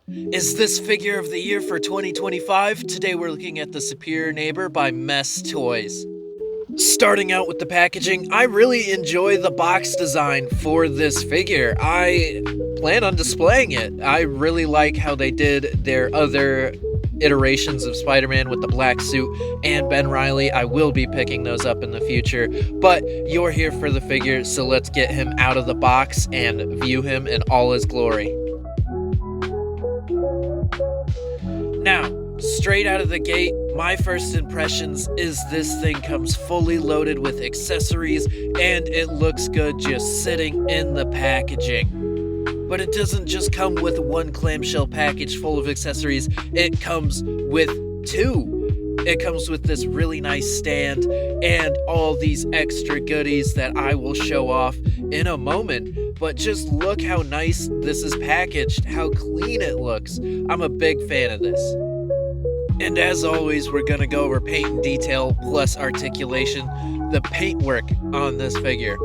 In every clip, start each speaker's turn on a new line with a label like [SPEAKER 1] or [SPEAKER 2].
[SPEAKER 1] Is this figure of the year for 2025? Today we're looking at the Superior Neighbor by Mess Toys. Starting out with the packaging, I really enjoy the box design for this figure. I plan on displaying it. I really like how they did their other iterations of Spider-Man with the black suit and Ben Reilly. I will be picking those up in the future, but you're here for the figure, so let's get him out of the box and view him in all his glory. Now, straight out of the gate, my first impressions is this thing comes fully loaded with accessories and it looks good just sitting in the packaging. But it doesn't just come with one clamshell package full of accessories, it comes with two. It comes with this really nice stand and all these extra goodies that I will show off in a moment. But just look how nice this is packaged, how clean it looks. I'm a big fan of this. And as always, we're going to go over paint and detail plus articulation. The paintwork on this figure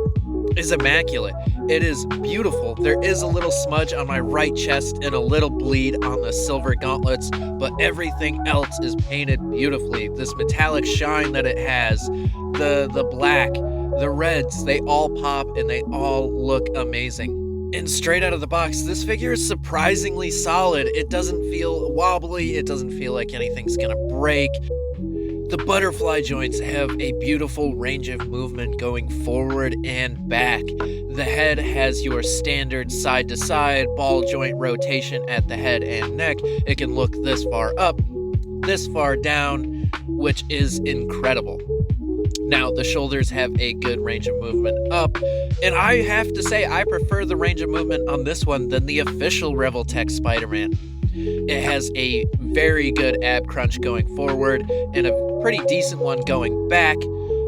[SPEAKER 1] is immaculate. It is beautiful. There is a little smudge on my right chest and a little bleed on the silver gauntlets, but everything else is painted beautifully. This metallic shine that it has, the black, the reds, they all pop and they all look amazing. And straight out of the box, this figure is surprisingly solid. It doesn't feel wobbly, it doesn't feel like anything's gonna break. The butterfly joints have a beautiful range of movement going forward and back. The head has your standard side-to-side ball joint rotation at the head and neck. It can look this far up, this far down, which is incredible. Now, the shoulders have a good range of movement up, and I have to say I prefer the range of movement on this one than the official Revoltech Spider-Man. It has a very good ab crunch going forward and a pretty decent one going back.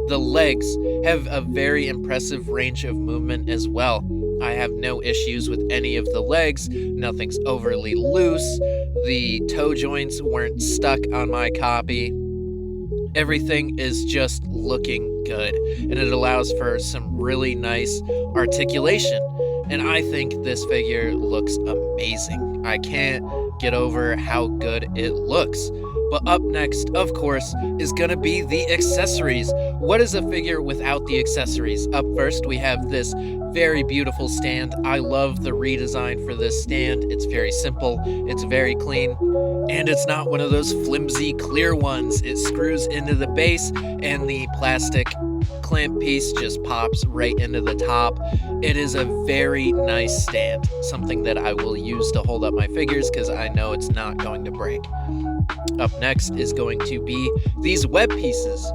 [SPEAKER 1] The legs have a very impressive range of movement as well. I have no issues with any of the legs. Nothing's overly loose. The toe joints weren't stuck on my copy. Everything is just looking good, and it allows for some really nice articulation. And I think this figure looks amazing. I can't get over how good it looks. But up next, of course, is gonna be the accessories. What is a figure without the accessories? Up first, we have this very beautiful stand. I love the redesign for this stand. It's very simple, it's very clean, and it's not one of those flimsy clear ones. It screws into the base and the plastic clamp piece just pops right into the top. It is a very nice stand, something that I will use to hold up my figures because I know it's not going to break. Up next is going to be these web pieces.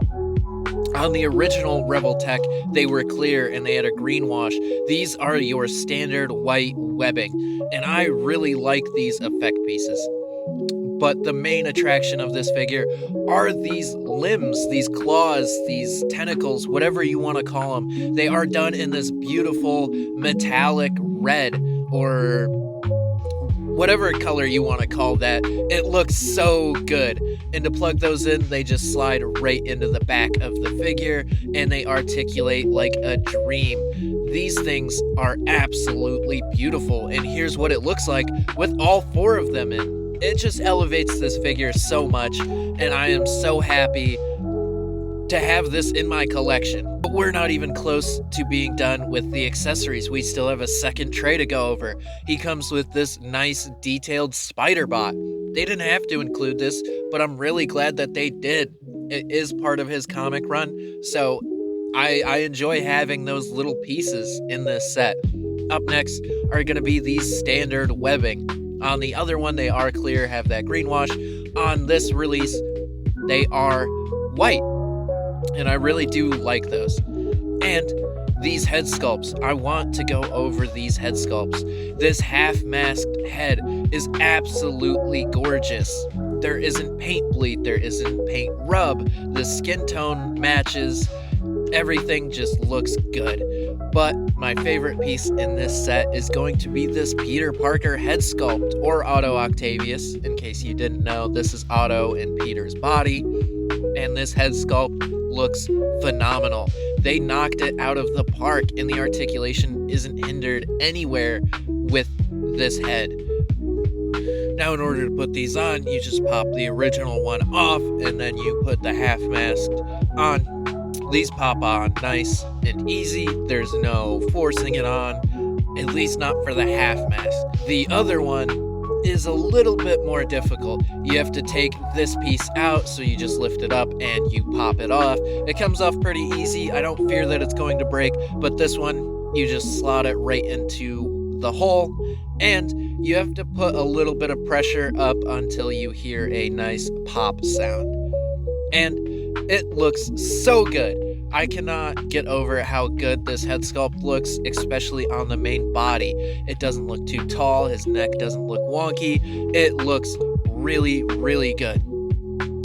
[SPEAKER 1] On the original Revoltech, they were clear and they had a green wash. These are your standard white webbing, and I really like these effect pieces. But the main attraction of this figure are these limbs, these claws, these tentacles, whatever you want to call them. They are done in this beautiful metallic red or whatever color you want to call that. It looks so good. And to plug those in, they just slide right into the back of the figure and they articulate like a dream. These things are absolutely beautiful, and here's what it looks like with all four of them in. It just elevates this figure so much, and I am so happy to have this in my collection. But we're not even close to being done with the accessories. We still have a second tray to go over. He comes with this nice detailed spider bot. They didn't have to include this, but I'm really glad that they did. It is part of his comic run, so I enjoy having those little pieces in this set. Up next are going to be these standard webbing. On the other one, they are clear, have that green wash. On this release, they are white, and I really do like those. And these head sculpts, I want to go over these head sculpts. This half-masked head is absolutely gorgeous. There isn't paint bleed, there isn't paint rub, the skin tone matches, everything just looks good. But my favorite piece in this set is going to be this Peter Parker head sculpt, or Otto Octavius. In case you didn't know, this is Otto in Peter's body, and this head sculpt looks phenomenal. They knocked it out of the park, and the articulation isn't hindered anywhere with this head. Now, in order to put these on, you just pop the original one off, and then you put the half mask on. These pop on nice and easy. There's no forcing it on, at least not for the half mask. The other one is a little bit more difficult. You have to take this piece out, so you just lift it up and you pop it off. It comes off pretty easy. I don't fear that it's going to break, but this one, you just slot it right into the hole, and you have to put a little bit of pressure up until you hear a nice pop sound. And it looks so good. I cannot get over how good this head sculpt looks, especially on the main body. It doesn't look too tall, his neck doesn't look wonky. It looks really, really good.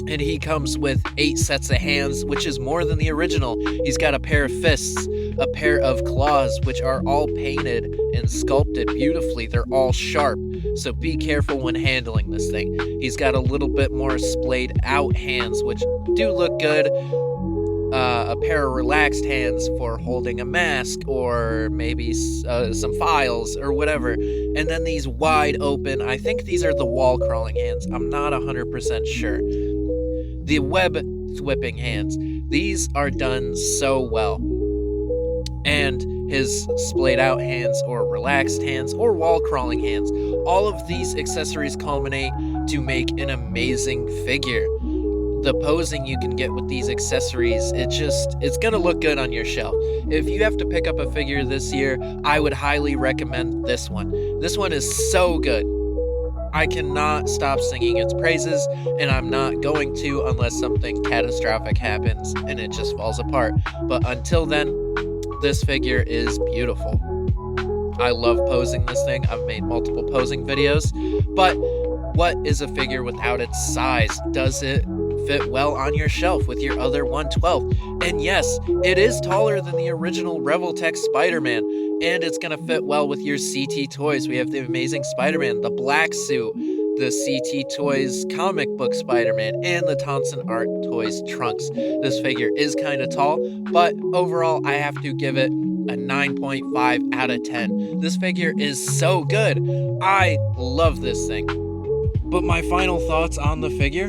[SPEAKER 1] And he comes with 8 sets of hands, which is more than the original. He's got a pair of fists, a pair of claws, which are all painted and sculpted beautifully. They're all sharp, so be careful when handling this thing. He's got a little bit more splayed out hands, which do look good. A pair of relaxed hands for holding a mask, or maybe some files or whatever. And then these wide open, I think these are the wall crawling hands. I'm not 100% sure. The web whipping hands. These are done so well. And his splayed out hands, or relaxed hands, or wall crawling hands. All of these accessories culminate to make an amazing figure. The posing you can get with these accessories, it's gonna look good on your shelf. If you have to pick up a figure this year, I would highly recommend this one. This one is so good. I cannot stop singing its praises, and I'm not going to unless something catastrophic happens and it just falls apart. But until then, this figure is beautiful. I love posing this thing. I've made multiple posing videos, but what is a figure without its size? Does it fit well on your shelf with your other 1/12? And yes, it is taller than the original Revoltech Spider-Man, and it's gonna fit well with your CT Toys. We have the Amazing Spider-Man, the Black Suit, the CT Toys comic book Spider-Man, and the Tonson Art Toys Trunks. This figure is kind of tall, but overall I have to give it a 9.5 out of 10. This figure is so good. I love this thing. But my final thoughts on the figure?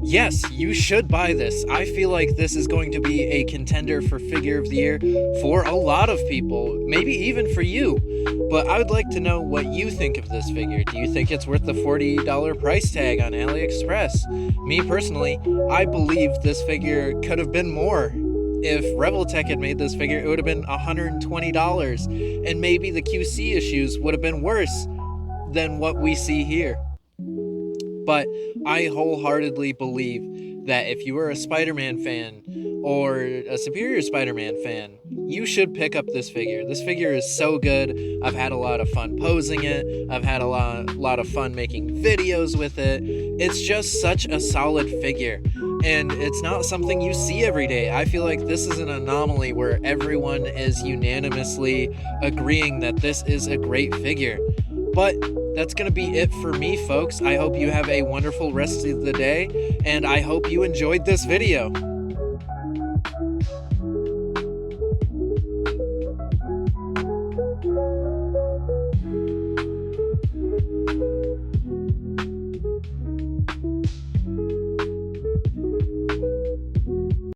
[SPEAKER 1] Yes, you should buy this. I feel like this is going to be a contender for Figure of the Year for a lot of people, maybe even for you. But I would like to know what you think of this figure. Do you think it's worth the $40 price tag on AliExpress? Me personally, I believe this figure could have been more. If Revoltech had made this figure, it would have been $120, and maybe the QC issues would have been worse than what we see here. But I wholeheartedly believe that if you are a Spider-Man fan or a Superior Spider-Man fan, you should pick up this figure. This figure is so good. I've had a lot of fun posing it. I've had a lot of fun making videos with it. It's just such a solid figure, and it's not something you see every day. I feel like this is an anomaly where everyone is unanimously agreeing that this is a great figure. But that's going to be it for me, folks. I hope you have a wonderful rest of the day, and I hope you enjoyed this video.